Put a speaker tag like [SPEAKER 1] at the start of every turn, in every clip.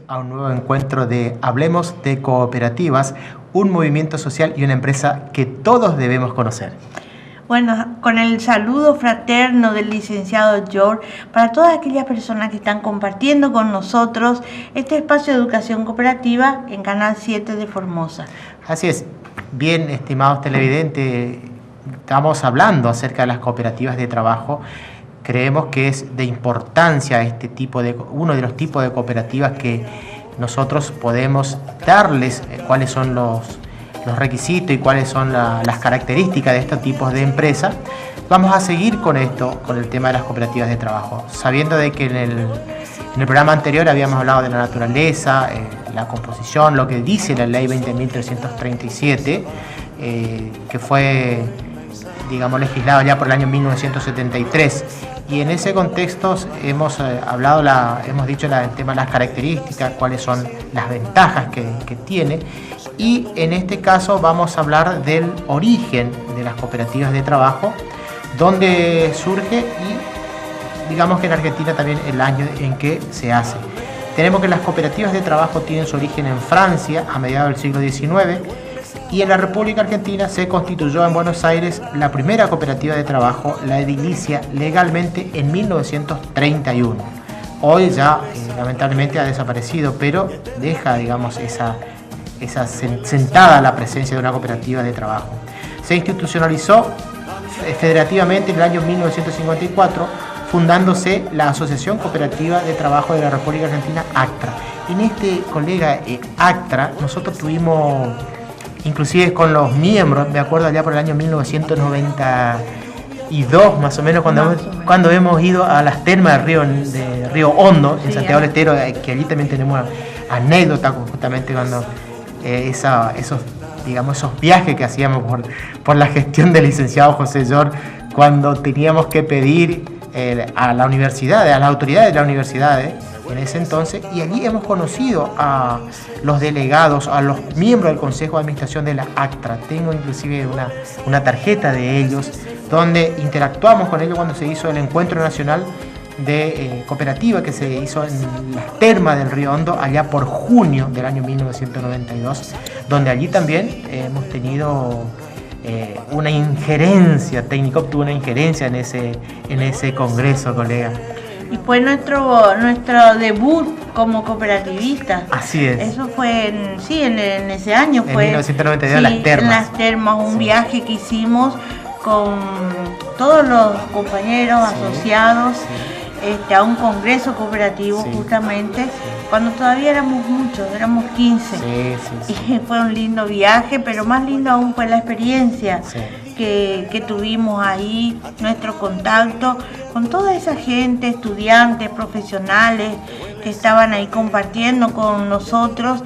[SPEAKER 1] a un nuevo encuentro de Hablemos de Cooperativas, un movimiento social y una empresa que todos debemos conocer.
[SPEAKER 2] Bueno, con el saludo fraterno del licenciado George para todas aquellas personas que están compartiendo con nosotros este espacio de educación cooperativa en Canal 7 de Formosa.
[SPEAKER 1] Así es. Bien, estimados televidentes, estamos hablando acerca de las cooperativas de trabajo. Creemos que es de importancia uno de los tipos de cooperativas que nosotros podemos darles cuáles son los requisitos y cuáles son las características de estos tipos de empresas. Vamos a seguir con esto, con el tema de las cooperativas de trabajo, sabiendo de que en el programa anterior habíamos hablado de la naturaleza, la composición, lo que dice la ley 20.337, que fue, digamos, legislado ya por el año 1973. Y en ese contexto hemos dicho el tema de las características, cuáles son las ventajas que tiene. Y en este caso vamos a hablar del origen de las cooperativas de trabajo, dónde surge y digamos que en Argentina también el año en que se hace. Tenemos que las cooperativas de trabajo tienen su origen en Francia a mediados del siglo XIX y en la República Argentina se constituyó en Buenos Aires la primera cooperativa de trabajo, la edilicia, legalmente en 1931. Hoy ya lamentablemente ha desaparecido, pero deja, digamos, esa sentada la presencia de una cooperativa de trabajo. Se institucionalizó federativamente en el año 1954, fundándose la Asociación Cooperativa de Trabajo de la República Argentina, ACTRA. En este, colega, ACTRA, nosotros tuvimos, inclusive con los miembros, me acuerdo allá por el año 1992, más o menos, cuando hemos ido a las termas de Río Hondo, en Santiago del Estero, que allí también tenemos anécdotas justamente cuando esos viajes que hacíamos por la gestión del licenciado José George, cuando teníamos que pedir a la universidad, a las autoridades de la universidad en ese entonces, y allí hemos conocido a los delegados, a los miembros del Consejo de Administración de la ACTRA. Tengo inclusive una tarjeta de ellos, donde interactuamos con ellos cuando se hizo el Encuentro Nacional de Cooperativa que se hizo en las termas del Río Hondo allá por junio del año 1992, donde allí también hemos tenido una injerencia, Técnico obtuvo una injerencia en ese congreso, colega.
[SPEAKER 2] Y fue nuestro debut como cooperativista.
[SPEAKER 1] Así es.
[SPEAKER 2] Eso fue en ese año.
[SPEAKER 1] En
[SPEAKER 2] fue
[SPEAKER 1] 1992, las termas.
[SPEAKER 2] En las termas, un viaje que hicimos con todos los compañeros asociados. A un congreso cooperativo, justamente, cuando todavía éramos muchos, éramos 15. Y fue un lindo viaje, pero más lindo aún fue la experiencia que tuvimos ahí, nuestro contacto con toda esa gente, estudiantes, profesionales, que estaban ahí compartiendo con nosotros.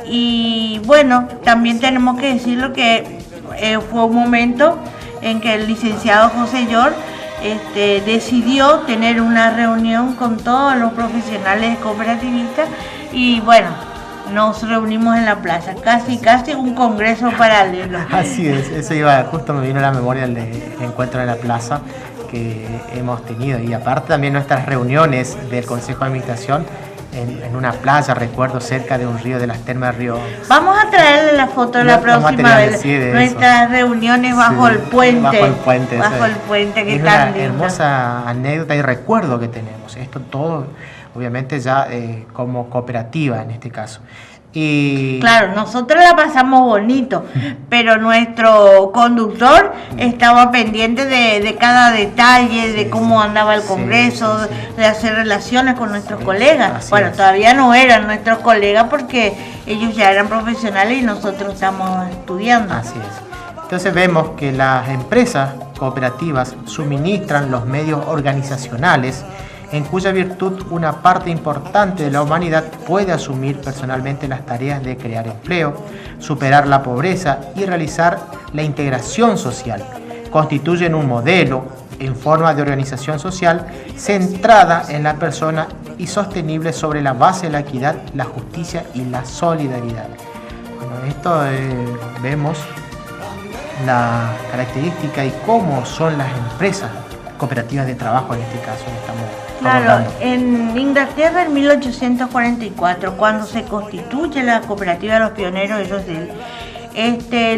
[SPEAKER 2] Y bueno, también tenemos que decirlo que fue un momento en que el licenciado José George decidió tener una reunión con todos los profesionales cooperativistas y bueno, nos reunimos en la plaza, casi un congreso paralelo.
[SPEAKER 1] Así es, justo me vino a la memoria el encuentro en la plaza que hemos tenido, y aparte también nuestras reuniones del Consejo de Administración en una playa, recuerdo, cerca de un río, de las termas de Río.
[SPEAKER 2] Vamos a traerle la foto la próxima vez. Nuestras reuniones bajo el puente. Bajo el puente, que es tan lindo.
[SPEAKER 1] Hermosa anécdota y recuerdo que tenemos. Esto todo, obviamente, ya como cooperativa en este caso. Y
[SPEAKER 2] claro, nosotros la pasamos bonito, pero nuestro conductor estaba pendiente de cada detalle, de cómo andaba el congreso, de hacer relaciones con nuestros colegas. Todavía no eran nuestros colegas porque ellos ya eran profesionales y nosotros estamos estudiando.
[SPEAKER 1] Así es. Entonces vemos que las empresas cooperativas suministran los medios organizacionales en cuya virtud una parte importante de la humanidad puede asumir personalmente las tareas de crear empleo, superar la pobreza y realizar la integración social. Constituyen un modelo en forma de organización social centrada en la persona y sostenible sobre la base de la equidad, la justicia y la solidaridad. Bueno, esto vemos la característica y cómo son las empresas cooperativas de trabajo en este caso que estamos
[SPEAKER 2] Claro,
[SPEAKER 1] abordando.
[SPEAKER 2] en Inglaterra en 1844, cuando se constituye la cooperativa de los pioneros,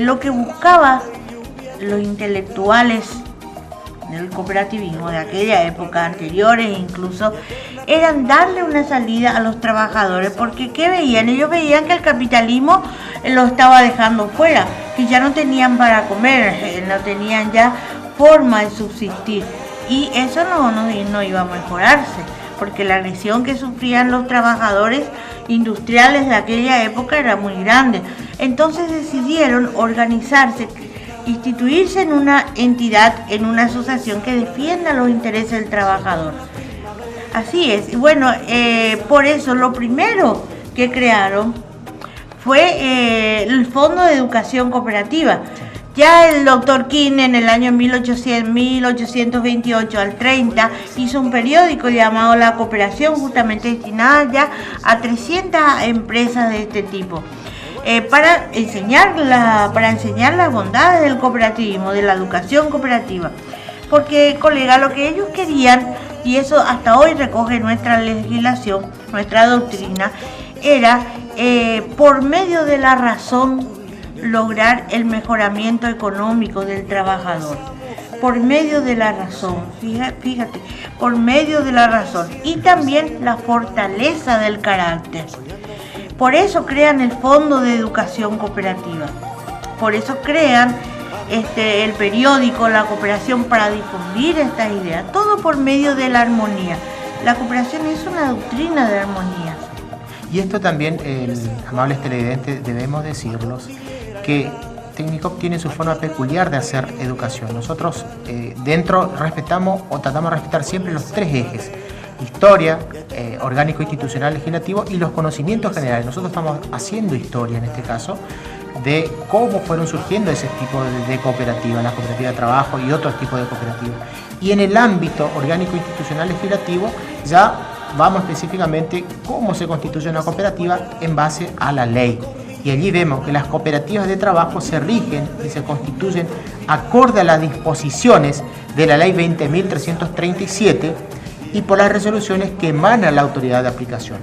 [SPEAKER 2] lo que buscaba los intelectuales del cooperativismo de aquella época, anteriores incluso, eran darle una salida a los trabajadores, porque ¿qué veían? Ellos veían que el capitalismo lo estaba dejando fuera, que ya no tenían para comer, no tenían ya forma de subsistir, y eso no iba a mejorarse, porque la agresión que sufrían los trabajadores industriales de aquella época era muy grande. Entonces decidieron organizarse, instituirse en una entidad, en una asociación que defienda los intereses del trabajador. Así es. Y bueno, por eso lo primero que crearon fue el Fondo de Educación Cooperativa. Ya el doctor King en el año 1828 al 30 hizo un periódico llamado La Cooperación, justamente destinada ya a 300 empresas de este tipo. Para enseñar las bondades del cooperativismo, de la educación cooperativa. Porque, colega, lo que ellos querían, y eso hasta hoy recoge nuestra legislación, nuestra doctrina, era por medio de la razón lograr el mejoramiento económico del trabajador. Por medio de la razón, fíjate, por medio de la razón, y también la fortaleza del carácter. Por eso crean el Fondo de Educación Cooperativa, por eso crean el periódico La Cooperación, para difundir estas ideas, todo por medio de la armonía. La cooperación es una doctrina de armonía.
[SPEAKER 1] Y esto también, amables televidentes, debemos decirlos, que Tecnicop tiene su forma peculiar de hacer educación. Nosotros respetamos o tratamos de respetar siempre los tres ejes: historia, orgánico institucional legislativo, y los conocimientos generales. Nosotros estamos haciendo historia en este caso de cómo fueron surgiendo ese tipo de cooperativas, la cooperativa de trabajo y otros tipos de cooperativas. Y en el ámbito orgánico institucional legislativo ya vamos específicamente cómo se constituye una cooperativa en base a la ley. Y allí vemos que las cooperativas de trabajo se rigen y se constituyen acorde a las disposiciones de la ley 20.337 y por las resoluciones que emana la autoridad de aplicación.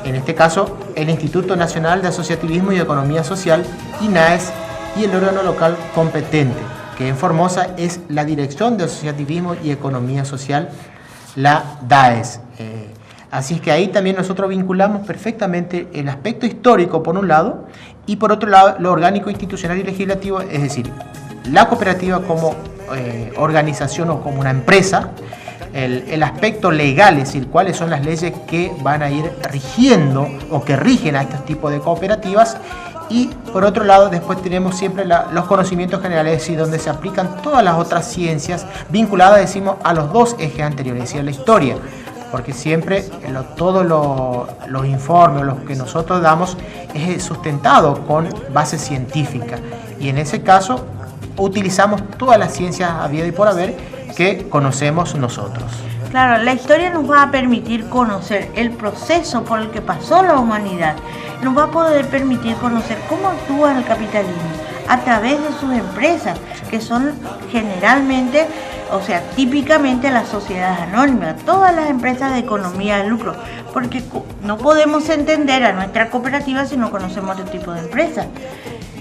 [SPEAKER 1] En este caso, el Instituto Nacional de Asociativismo y Economía Social, INAES, y el órgano local competente, que en Formosa es la Dirección de Asociativismo y Economía Social, la DAES. Así es que ahí también nosotros vinculamos perfectamente el aspecto histórico por un lado, y por otro lado lo orgánico, institucional y legislativo, es decir, la cooperativa como organización o como una empresa, el aspecto legal, es decir, cuáles son las leyes que van a ir rigiendo o que rigen a estos tipos de cooperativas, y por otro lado después tenemos siempre los conocimientos generales, es decir, donde se aplican todas las otras ciencias vinculadas, decimos, a los dos ejes anteriores, es decir, a la historia, porque siempre todos los informes, los que nosotros damos, es sustentado con base científica, y en ese caso utilizamos todas las ciencias habidas y por haber que conocemos nosotros.
[SPEAKER 2] Claro, la historia nos va a permitir conocer el proceso por el que pasó la humanidad, nos va a poder permitir conocer cómo actúa el capitalismo a través de sus empresas, que son generalmente, o sea, típicamente las sociedades anónimas, todas las empresas de economía de lucro, porque no podemos entender a nuestra cooperativa si no conocemos otro tipo de empresas.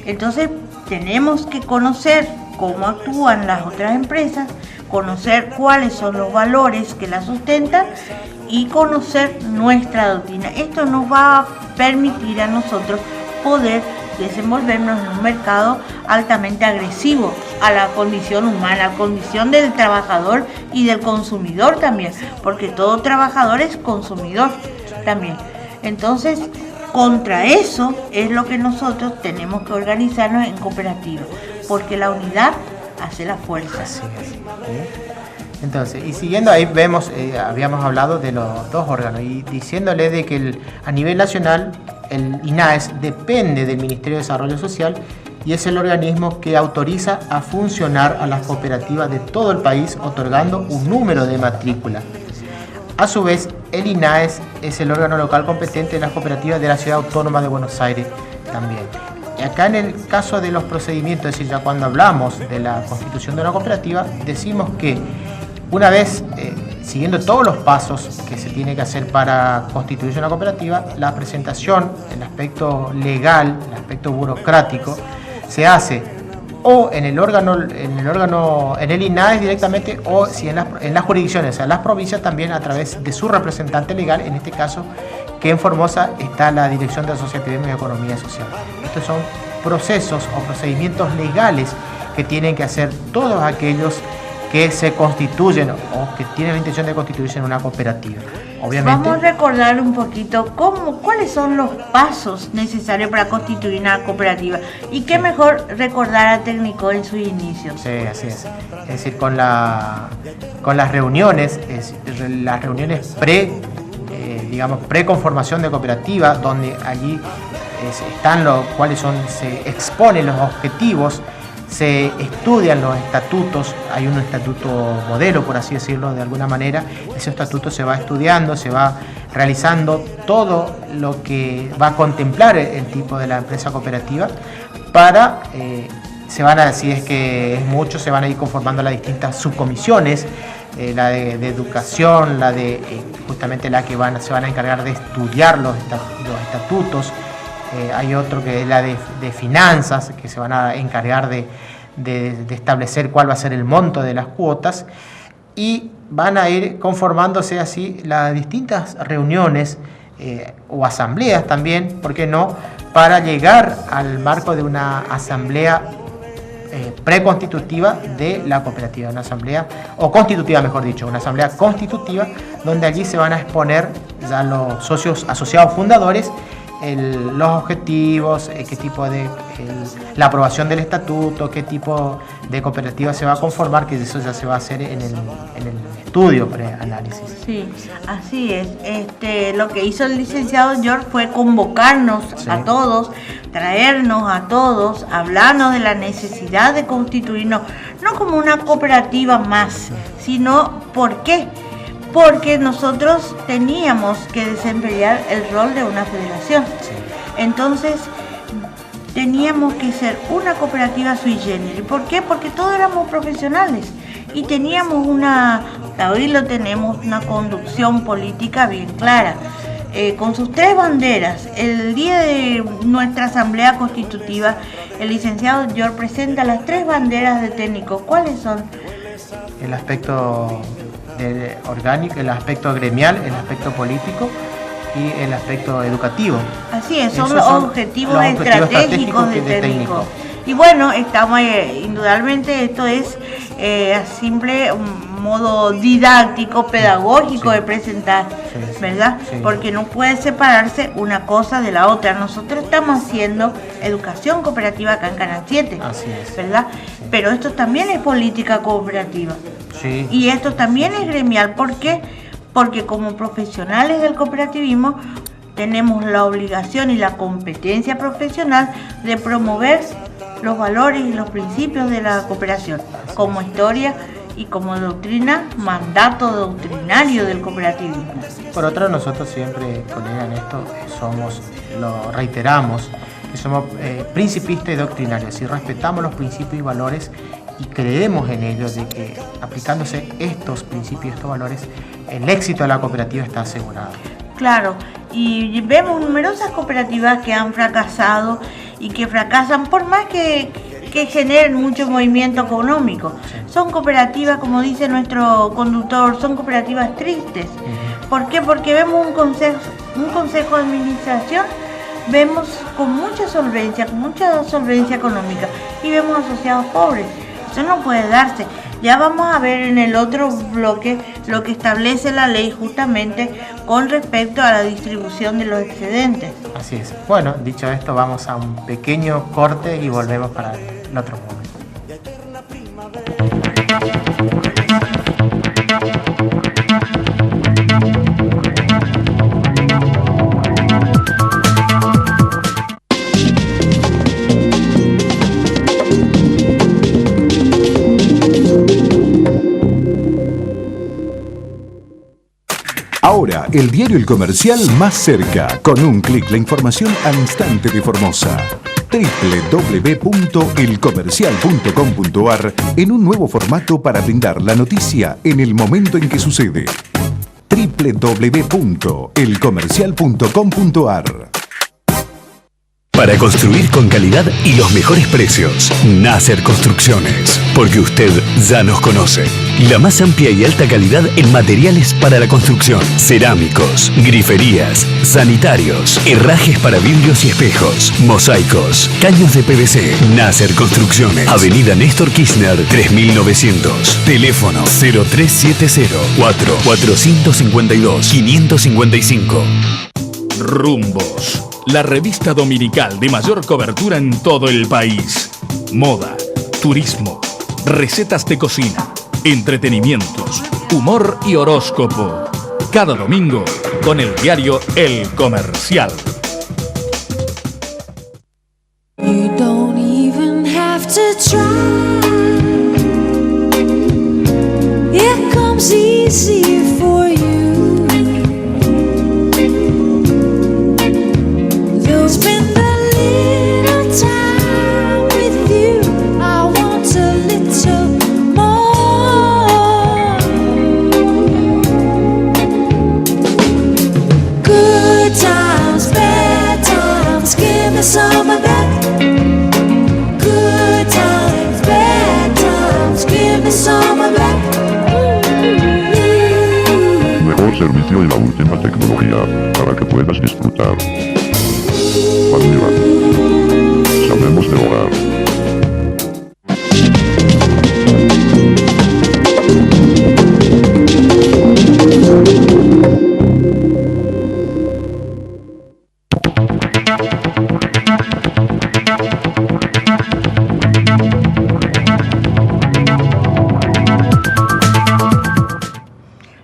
[SPEAKER 2] Entonces tenemos que conocer cómo actúan las otras empresas, conocer cuáles son los valores que la sustentan y conocer nuestra doctrina. Esto nos va a permitir a nosotros poder desenvolvernos en un mercado altamente agresivo a la condición humana, a la condición del trabajador y del consumidor también, porque todo trabajador es consumidor también. Entonces, contra eso es lo que nosotros tenemos que organizarnos en cooperativa, porque la unidad hace la fuerza.
[SPEAKER 1] Así es. Entonces, y siguiendo ahí vemos, habíamos hablado de los dos órganos y diciéndole de que a nivel nacional el INAES depende del Ministerio de Desarrollo Social y es el organismo que autoriza a funcionar a las cooperativas de todo el país, otorgando un número de matrícula. A su vez, el INAES es el órgano local competente de las cooperativas de la Ciudad Autónoma de Buenos Aires también. Y acá en el caso de los procedimientos, es decir, ya cuando hablamos de la constitución de una cooperativa, decimos que una vez siguiendo todos los pasos que se tiene que hacer para constituirse una cooperativa, la presentación, el aspecto legal, el aspecto burocrático, se hace o en el INAES directamente, o si en las jurisdicciones, o sea, las provincias también a través de su representante legal, en este caso, que en Formosa está la Dirección de Asociativismo y Economía Social. Estos son procesos o procedimientos legales que tienen que hacer todos aquellos que se constituyen o que tienen la intención de constituirse en una cooperativa. Obviamente,
[SPEAKER 2] vamos a recordar un poquito cuáles son los pasos necesarios para constituir una cooperativa, y qué mejor recordar a Técnico en sus inicios.
[SPEAKER 1] Sí, así es. Es decir, con las reuniones, preconformación de cooperativa, donde allí están se exponen los objetivos, se estudian los estatutos, hay un estatuto modelo, por así decirlo, de alguna manera. Ese estatuto se va estudiando, se va realizando todo lo que va a contemplar el tipo de la empresa cooperativa para, si es que es mucho, se van a ir conformando las distintas subcomisiones, la de educación, la de justamente la que se van a encargar de estudiar los estatutos. Hay otro que es la de finanzas, que se van a encargar de establecer cuál va a ser el monto de las cuotas, y van a ir conformándose así las distintas reuniones o asambleas también, ¿por qué no?, para llegar al marco de una asamblea preconstitutiva de la cooperativa, una asamblea, o constitutiva mejor dicho, una asamblea constitutiva, donde allí se van a exponer ya los socios asociados fundadores, los objetivos, qué tipo la aprobación del estatuto, qué tipo de cooperativa se va a conformar, que eso ya se va a hacer en el estudio preanálisis.
[SPEAKER 2] Sí, así es. Lo que hizo el licenciado George fue convocarnos a todos, traernos a todos, hablarnos de la necesidad de constituirnos, no como una cooperativa más, sino ¿por qué? Porque nosotros teníamos que desempeñar el rol de una federación. Entonces, teníamos que ser una cooperativa sui generis. ¿Por qué? Porque todos éramos profesionales y teníamos hoy lo tenemos, una conducción política bien clara. Con sus 3 banderas, el día de nuestra asamblea constitutiva, el licenciado George presenta las 3 banderas de Técnico. ¿Cuáles son?
[SPEAKER 1] El aspecto orgánico, el aspecto gremial, el aspecto político y el aspecto educativo.
[SPEAKER 2] Así es, son los objetivos estratégicos de Técnico. Y bueno, estamos indudablemente, esto es a simple modo didáctico, pedagógico de presentar, ¿verdad? Porque no puede separarse una cosa de la otra. Nosotros estamos haciendo educación cooperativa acá en Canal 7, ¿verdad? Pero esto también es política cooperativa. Y esto también es gremial. ¿Por qué? Porque como profesionales del cooperativismo tenemos la obligación y la competencia profesional de promover los valores y los principios de la cooperación como historia y como doctrina, mandato doctrinario del cooperativismo.
[SPEAKER 1] Por otro, nosotros siempre, colega, en esto lo reiteramos, que somos principistas y doctrinarios, y respetamos los principios y valores y creemos en ellos, de que aplicándose estos principios y estos valores, el éxito de la cooperativa está asegurado.
[SPEAKER 2] Claro, y vemos numerosas cooperativas que han fracasado y que fracasan por más que generen mucho movimiento económico. Son cooperativas, como dice nuestro conductor, son cooperativas tristes. ¿Por qué? Porque vemos un consejo de administración, vemos con mucha solvencia económica, y vemos asociados pobres. Eso no puede darse. Ya vamos a ver en el otro bloque lo que establece la ley justamente con respecto a la distribución de los excedentes.
[SPEAKER 1] Así es. Bueno, dicho esto, vamos a un pequeño corte y volvemos para el otro momento.
[SPEAKER 3] Ahora, el diario El Comercial más cerca. Con un clic, la información al instante de Formosa. www.elcomercial.com.ar en un nuevo formato para brindar la noticia en el momento en que sucede. www.elcomercial.com.ar.
[SPEAKER 4] Para construir con calidad y los mejores precios, Nasser Construcciones, porque usted ya nos conoce. La más amplia y alta calidad en materiales para la construcción, cerámicos, griferías, sanitarios, herrajes para vidrios y espejos, mosaicos, caños de PVC. Nasser Construcciones, Avenida Néstor Kirchner 3900, teléfono 0370 452 555.
[SPEAKER 5] Rumbos, la revista dominical de mayor cobertura en todo el país. Moda, turismo, recetas de cocina, entretenimientos, humor y horóscopo. Cada domingo con el diario El Comercial.
[SPEAKER 6] You don't even have to try. It comes easy for you. Spend a little time with you. I want a little more. Good times, bad times, give me some of that. Good times, bad times, give me some of that.
[SPEAKER 7] Mejor servicio y la última tecnología para que puedas disfrutar. Admira. Sabemos de hogar.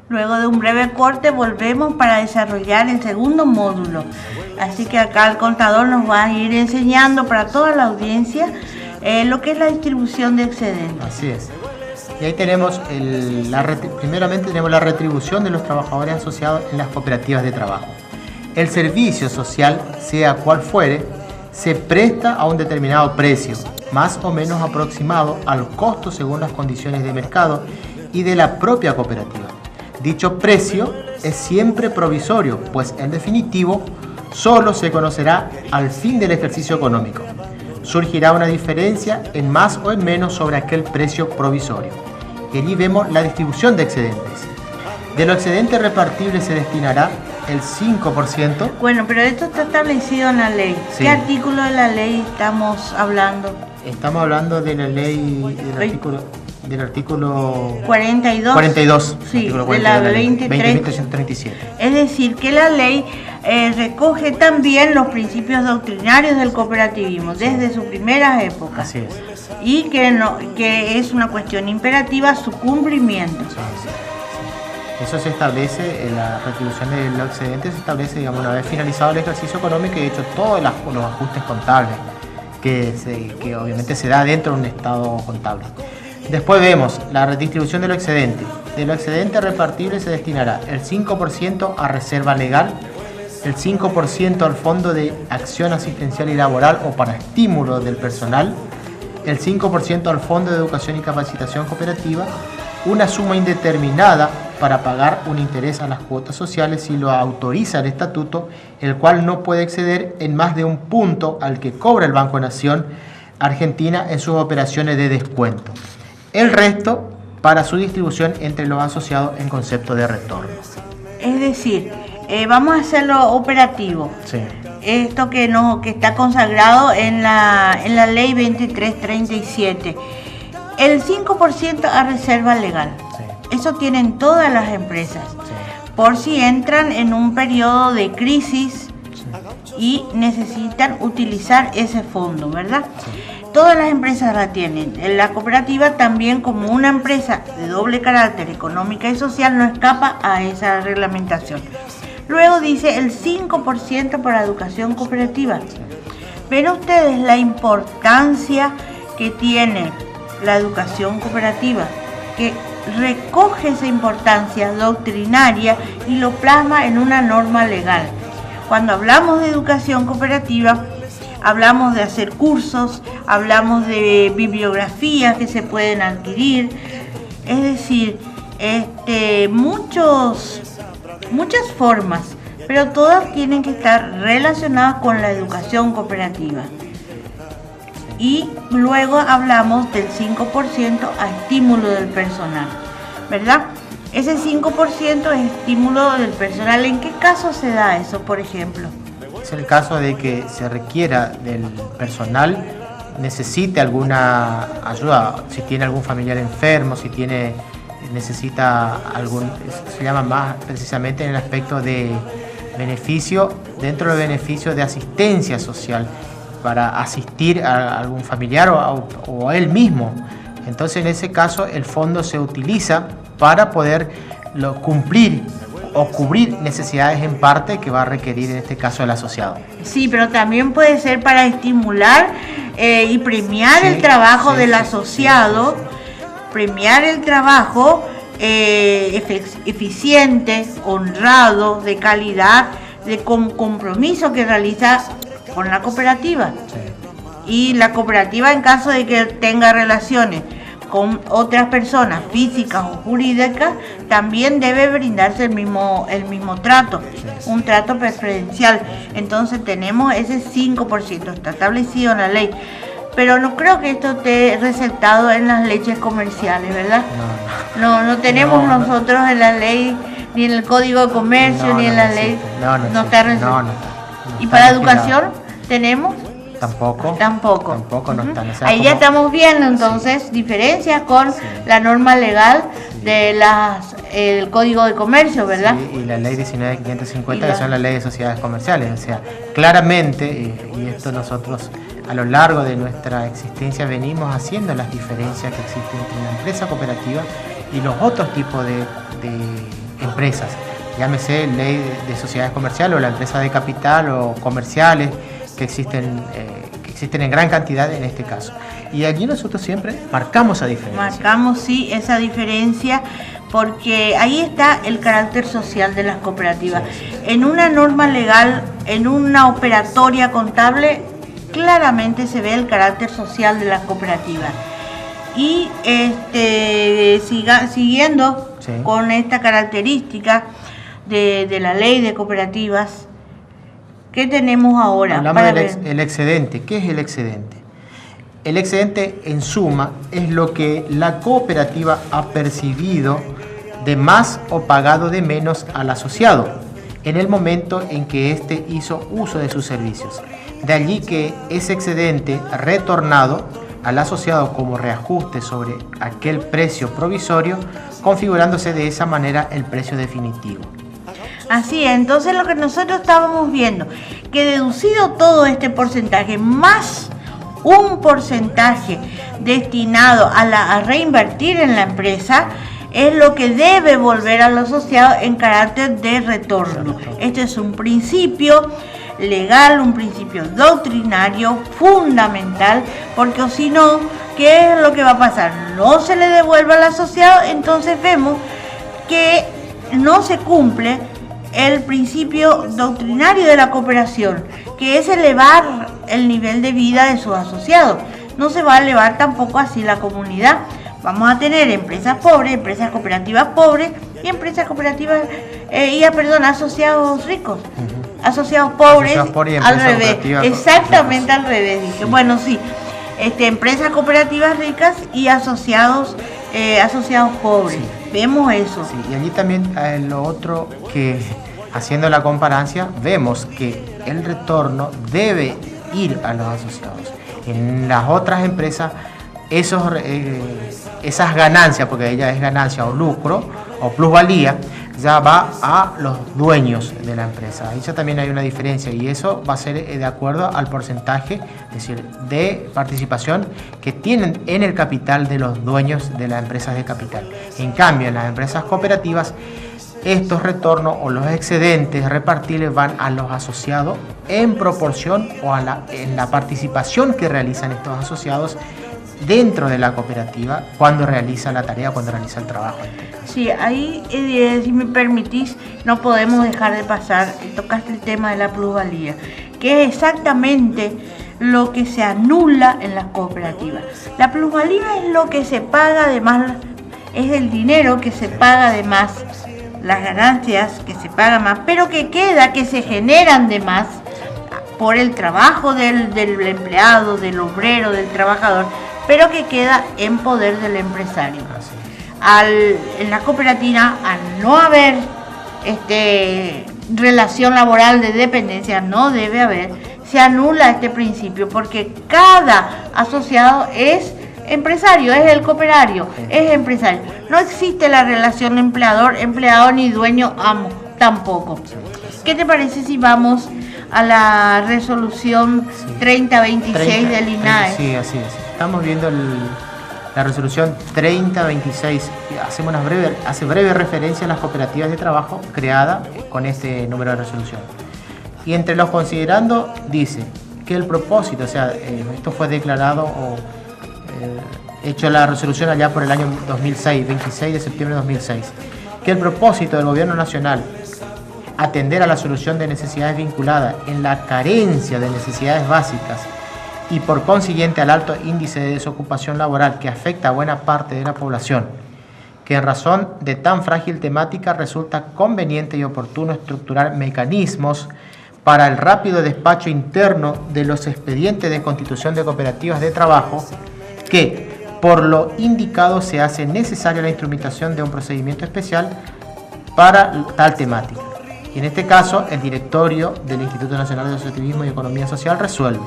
[SPEAKER 2] Luego de un breve corte volvemos para desarrollar el segundo módulo. Así que acá el contador nos va a ir enseñando para toda la audiencia lo que es la distribución de excedentes.
[SPEAKER 1] Así es. Y ahí tenemos, primeramente tenemos la retribución de los trabajadores asociados en las cooperativas de trabajo. El servicio social, sea cual fuere, se presta a un determinado precio, más o menos aproximado al costo según las condiciones de mercado y de la propia cooperativa. Dicho precio es siempre provisorio, pues en definitivo solo se conocerá al fin del ejercicio económico. Surgirá una diferencia en más o en menos sobre aquel precio provisorio. Y allí vemos la distribución de excedentes. De los excedentes repartibles se destinará el 5%.
[SPEAKER 2] Bueno, pero esto está establecido en la ley.
[SPEAKER 1] Sí.
[SPEAKER 2] ¿Qué artículo de la ley estamos hablando?
[SPEAKER 1] Estamos hablando de la ley del artículo 42. 42.
[SPEAKER 2] Sí,
[SPEAKER 1] artículo 42
[SPEAKER 2] de la 23.
[SPEAKER 1] 20.137.
[SPEAKER 2] Es decir, que la ley recoge también los principios doctrinarios del cooperativismo desde sus primeras épocas.
[SPEAKER 1] Así es.
[SPEAKER 2] Y que es una cuestión imperativa su cumplimiento.
[SPEAKER 1] Sí. Eso se establece, en la retribución de los excedentes se establece, digamos, una vez finalizado el ejercicio económico y hecho todos los ajustes contables que obviamente se da dentro de un estado contable. Después vemos la redistribución de los excedentes. De los excedentes repartibles se destinará el 5% a reserva legal, el 5% al Fondo de Acción Asistencial y Laboral o para estímulo del personal, el 5% al Fondo de Educación y Capacitación Cooperativa, una suma indeterminada para pagar un interés a las cuotas sociales si lo autoriza el estatuto, el cual no puede exceder en más de un punto al que cobra el Banco Nación Argentina en sus operaciones de descuento. El resto para su distribución entre los asociados en concepto de retorno.
[SPEAKER 2] Es decir, vamos a hacerlo operativo.
[SPEAKER 1] Sí.
[SPEAKER 2] Esto que está consagrado en la ley 2337. El 5% a reserva legal.
[SPEAKER 1] Sí.
[SPEAKER 2] Eso tienen todas las empresas.
[SPEAKER 1] Sí.
[SPEAKER 2] Por si entran en un periodo de crisis y necesitan utilizar ese fondo, ¿verdad?
[SPEAKER 1] Sí.
[SPEAKER 2] Todas las empresas la tienen. La cooperativa también, como una empresa de doble carácter económica y social, no escapa a esa reglamentación. Luego dice el 5% para educación cooperativa. ¿Ven ustedes la importancia que tiene la educación cooperativa? Que recoge esa importancia doctrinaria y lo plasma en una norma legal. Cuando hablamos de educación cooperativa, hablamos de hacer cursos, hablamos de bibliografías que se pueden adquirir, es decir, muchas formas, pero todas tienen que estar relacionadas con la educación cooperativa. Y luego hablamos del 5% a estímulo del personal, ¿verdad? Ese 5% es estímulo del personal. ¿En qué caso se da eso, por ejemplo?
[SPEAKER 1] Es el caso de que se requiera del personal, necesite alguna ayuda, si tiene algún familiar enfermo, si necesita algún, se llama más precisamente en el aspecto de beneficio, dentro del beneficio de asistencia social, para asistir a algún familiar o a él mismo. Entonces, en ese caso, el fondo se utiliza para poder cumplir o cubrir necesidades en parte que va a requerir en este caso el asociado.
[SPEAKER 2] Sí, pero también puede ser para estimular y premiar el trabajo del asociado, premiar el trabajo eficiente, honrado, de calidad, de compromiso que realiza con la cooperativa. Y la cooperativa, en caso de que tenga relaciones con otras personas físicas o jurídicas, también debe brindarse el mismo trato, un trato preferencial. Entonces tenemos ese 5%, está establecido en la ley, pero no creo que esto esté recetado en las leyes comerciales, ¿verdad? No tenemos nosotros en la ley, ni en el Código de Comercio, ni en la ley, no está recetado. ¿Y para educación tenemos?
[SPEAKER 1] Tampoco no están. O sea,
[SPEAKER 2] ahí ya estamos viendo entonces diferencias con la norma legal de el Código de Comercio, ¿verdad?
[SPEAKER 1] Sí, y la ley 19.550, que son las leyes de sociedades comerciales. O sea, claramente, y esto nosotros a lo largo de nuestra existencia venimos haciendo las diferencias que existen entre la empresa cooperativa y los otros tipos de empresas. Llámese ley de sociedades comerciales o la empresa de capital o comerciales, que existen en gran cantidad en este caso. Y allí nosotros siempre marcamos esa diferencia.
[SPEAKER 2] Marcamos, sí, esa diferencia, porque ahí está el carácter social de las cooperativas. Sí. En una norma legal, en una operatoria contable, claramente se ve el carácter social de las cooperativas. Y siguiendo con esta característica de la ley de cooperativas, ¿qué tenemos ahora?
[SPEAKER 1] Hablamos del excedente. ¿Qué es el excedente? El excedente, en suma, es lo que la cooperativa ha percibido de más o pagado de menos al asociado en el momento en que éste hizo uso de sus servicios. De allí que ese excedente retornado al asociado como reajuste sobre aquel precio provisorio, configurándose de esa manera el precio definitivo.
[SPEAKER 2] Así es, entonces lo que nosotros estábamos viendo, que deducido todo este porcentaje, más un porcentaje destinado a reinvertir en la empresa, es lo que debe volver al asociado en carácter de retorno. Este es un principio legal, un principio doctrinario fundamental, porque o si no, ¿qué es lo que va a pasar? No se le devuelve al asociado, entonces vemos que no se cumple el principio doctrinario de la cooperación, que es elevar el nivel de vida de sus asociados. No se va a elevar tampoco así la comunidad. Vamos a tener empresas pobres, empresas cooperativas pobres y empresas cooperativas, asociados ricos. Asociados pobres, al revés, exactamente al revés. Dije. Sí. Bueno, sí, empresas cooperativas ricas y asociados pobres. Sí. Vemos eso.
[SPEAKER 1] Sí. Y allí también lo otro que, haciendo la comparancia, vemos que el retorno debe ir a los asociados. En las otras empresas, esas ganancias, porque ella es ganancia o lucro o plusvalía, ya va a los dueños de la empresa. Ahí ya también hay una diferencia y eso va a ser de acuerdo al porcentaje, es decir, de participación que tienen en el capital de los dueños de las empresas de capital. En cambio, en las empresas cooperativas, estos retornos o los excedentes repartibles van a los asociados en proporción o en la participación que realizan estos asociados dentro de la cooperativa cuando realiza la tarea, cuando realiza el trabajo.
[SPEAKER 2] Sí, ahí, si me permitís, no podemos dejar de pasar, tocaste el tema de la plusvalía, que es exactamente lo que se anula en las cooperativas. La plusvalía es lo que se paga de más, es el dinero que se paga de más, las ganancias que se pagan más, pero que queda, que se generan de más por el trabajo del empleado, del obrero, del trabajador, pero que queda en poder del empresario. En la cooperativa, al no haber relación laboral de dependencia, no debe haber, se anula este principio, porque cada asociado es empresario, es el cooperario, es empresario. No existe la relación empleador ni dueño-amo, tampoco. ¿Qué te parece si vamos a la resolución 3026 del INAE?
[SPEAKER 1] Sí, así es. Estamos viendo la resolución 3026. Hace breve referencia a las cooperativas de trabajo creadas con este número de resolución. Y entre los considerando dice que el propósito, o sea, esto fue declarado o hecho la resolución allá por el año 2006, 26 de septiembre de 2006, que el propósito del gobierno nacional atender a la solución de necesidades vinculadas en la carencia de necesidades básicas y por consiguiente al alto índice de desocupación laboral que afecta a buena parte de la población, que en razón de tan frágil temática resulta conveniente y oportuno estructurar mecanismos para el rápido despacho interno de los expedientes de constitución de cooperativas de trabajo, que por lo indicado se hace necesaria la instrumentación de un procedimiento especial para tal temática. Y en este caso, el directorio del Instituto Nacional de Asociativismo y Economía Social resuelve: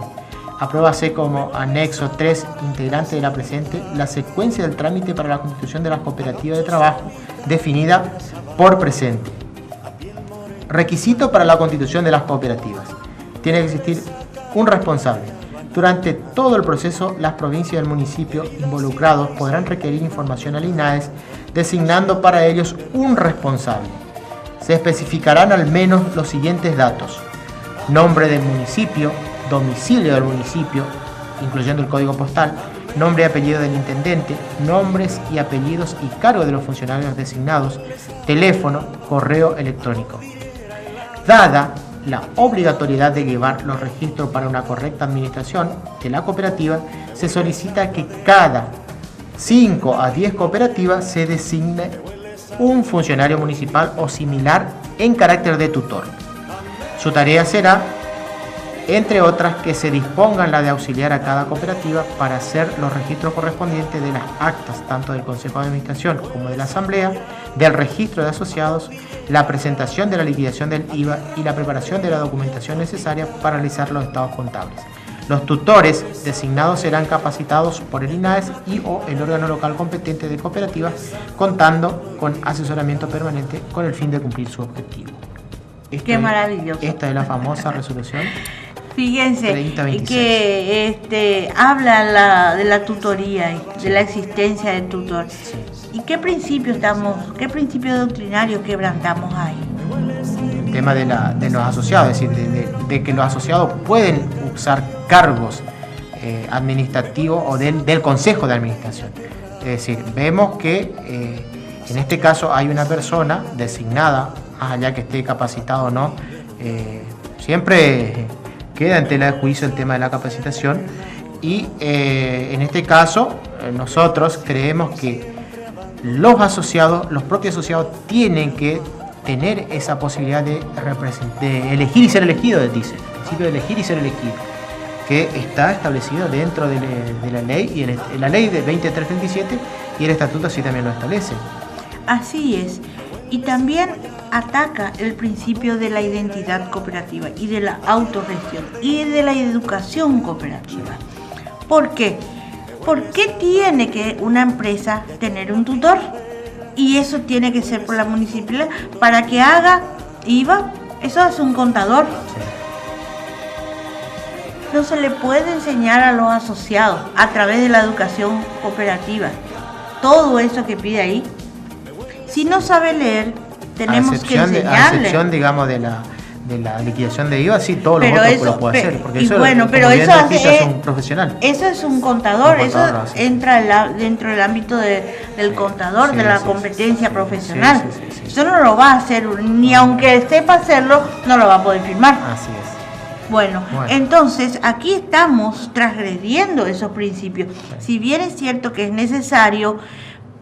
[SPEAKER 1] apruébase como anexo 3 integrante de la presente la secuencia del trámite para la constitución de las cooperativas de trabajo definida por presente. Requisito para la constitución de las cooperativas: tiene que existir un responsable. Durante todo el proceso, las provincias y el municipio involucrados podrán requerir información al INAES, designando para ellos un responsable. Se especificarán al menos los siguientes datos: nombre del municipio, domicilio del municipio, incluyendo el código postal, nombre y apellido del intendente, nombres y apellidos y cargo de los funcionarios designados, teléfono, correo electrónico. Dada la obligatoriedad de llevar los registros para una correcta administración de la cooperativa, se solicita que cada 5 a 10 cooperativas se designe un funcionario municipal o similar en carácter de tutor. Su tarea será, entre otras, que se dispongan la de auxiliar a cada cooperativa para hacer los registros correspondientes de las actas, tanto del Consejo de Administración como de la Asamblea, del registro de asociados, la presentación de la liquidación del IVA y la preparación de la documentación necesaria para realizar los estados contables. Los tutores designados serán capacitados por el INAES y o el órgano local competente de cooperativas, contando con asesoramiento permanente con el fin de cumplir su objetivo.
[SPEAKER 2] Qué maravilloso.
[SPEAKER 1] Esta es la famosa resolución.
[SPEAKER 2] Fíjense
[SPEAKER 1] 3026.
[SPEAKER 2] que habla de la tutoría y de la existencia del tutor. ¿Y qué principio doctrinario quebrantamos ahí?
[SPEAKER 1] El tema de los asociados, es decir, de que los asociados pueden usar cargos administrativos o del Consejo de Administración. Es decir, vemos que en este caso hay una persona designada, más allá que esté capacitado o no, siempre queda en tela de juicio el tema de la capacitación y en este caso nosotros creemos que los propios asociados tienen que tener esa posibilidad de elegir y ser elegido, dice, el principio de elegir y ser elegido, que está establecido dentro de la ley, y la ley de 2337 y el estatuto así también lo establece.
[SPEAKER 2] Así es, y también ataca el principio de la identidad cooperativa y de la autorgestión y de la educación cooperativa. ¿Por qué? ¿Por qué tiene que una empresa tener un tutor? Y eso tiene que ser por la municipalidad para que haga IVA. Eso es un contador. No se le puede enseñar a los asociados a través de la educación cooperativa todo eso que pide ahí. Si no sabe leer, tenemos que enseñarle.
[SPEAKER 1] A excepción, digamos, de la liquidación de IVA, sí, todos los otros lo puede hacer, porque eso,
[SPEAKER 2] pero eso
[SPEAKER 1] es un profesional.
[SPEAKER 2] Eso es un contador, eso entra dentro del ámbito del contador, de la competencia profesional. Eso no lo va a hacer, ni aunque sepa hacerlo, no lo va a poder firmar.
[SPEAKER 1] Así es.
[SPEAKER 2] Bueno, entonces aquí estamos transgrediendo esos principios. Si bien es cierto que es necesario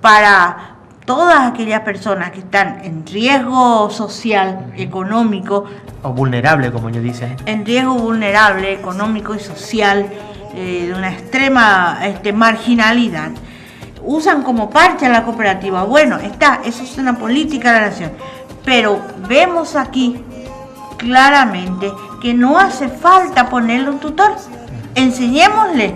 [SPEAKER 2] para todas aquellas personas que están en riesgo social, económico,
[SPEAKER 1] o vulnerable, como ellos dicen,
[SPEAKER 2] en riesgo vulnerable, económico y social, de una extrema marginalidad, usan como parche a la cooperativa. Bueno, eso es una política de la nación, pero vemos aquí claramente que no hace falta ponerle un tutor. Enseñémosle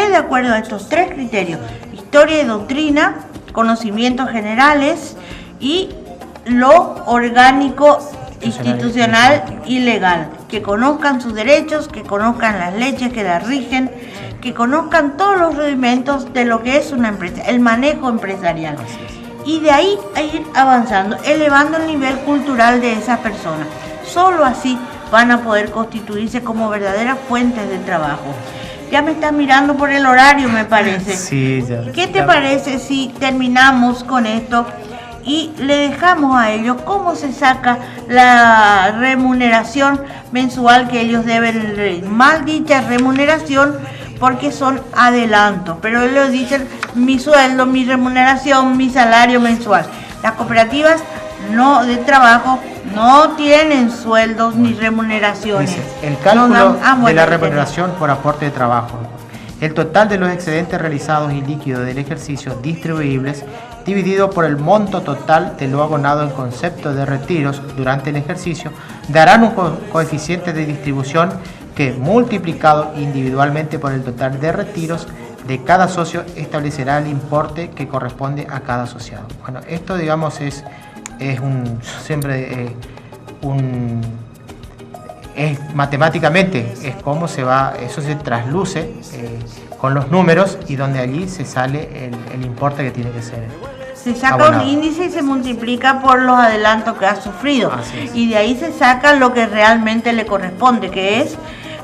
[SPEAKER 2] de acuerdo a estos 3 criterios: historia y doctrina, conocimientos generales y lo orgánico, institucional y legal, que conozcan sus derechos, que conozcan las leyes que las rigen, que conozcan todos los rudimentos de lo que es una empresa, el manejo empresarial. Y de ahí a ir avanzando, elevando el nivel cultural de esas personas. Solo así van a poder constituirse como verdaderas fuentes de trabajo. Ya me estás mirando por el horario, me parece.
[SPEAKER 1] Sí, ya.
[SPEAKER 2] ¿Qué te parece si terminamos con esto y le dejamos a ellos cómo se saca la remuneración mensual que ellos deben? Mal dicha remuneración, porque son adelantos, pero ellos dicen mi sueldo, mi remuneración, mi salario mensual. Las cooperativas de trabajo no tienen sueldos ni remuneraciones.
[SPEAKER 1] Dice, el cálculo de la remuneración por aporte de trabajo. El total de los excedentes realizados y líquidos del ejercicio distribuibles dividido por el monto total de lo abonado en concepto de retiros durante el ejercicio darán un coeficiente de distribución que, multiplicado individualmente por el total de retiros de cada socio, establecerá el importe que corresponde a cada asociado. Bueno, esto, digamos, es matemáticamente es cómo eso se trasluce con los números, y donde allí se sale el importe que tiene que ser.
[SPEAKER 2] Se saca un índice y se multiplica por los adelantos que ha sufrido, y de ahí se saca lo que realmente le corresponde, que es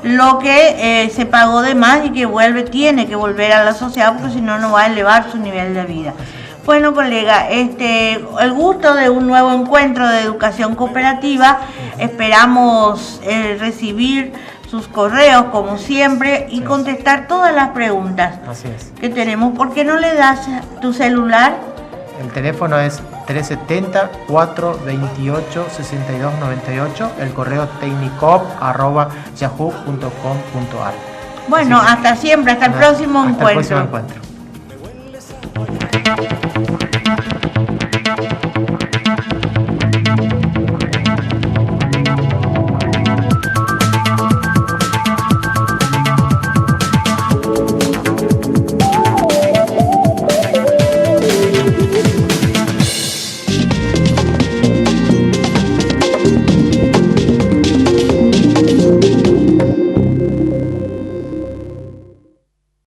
[SPEAKER 2] lo que se pagó de más y que tiene que volver a la sociedad, porque si no, no va a elevar su nivel de vida. Bueno, colega, el gusto de un nuevo encuentro de educación cooperativa. Esperamos recibir sus correos como siempre y contestar todas las preguntas que tenemos. ¿Por qué no le das tu celular?
[SPEAKER 1] El teléfono es 370-428-6298, el correo tecnicop@yahoo.com.ar.
[SPEAKER 2] Bueno, hasta siempre, hasta el próximo encuentro.
[SPEAKER 1] Hasta el próximo encuentro.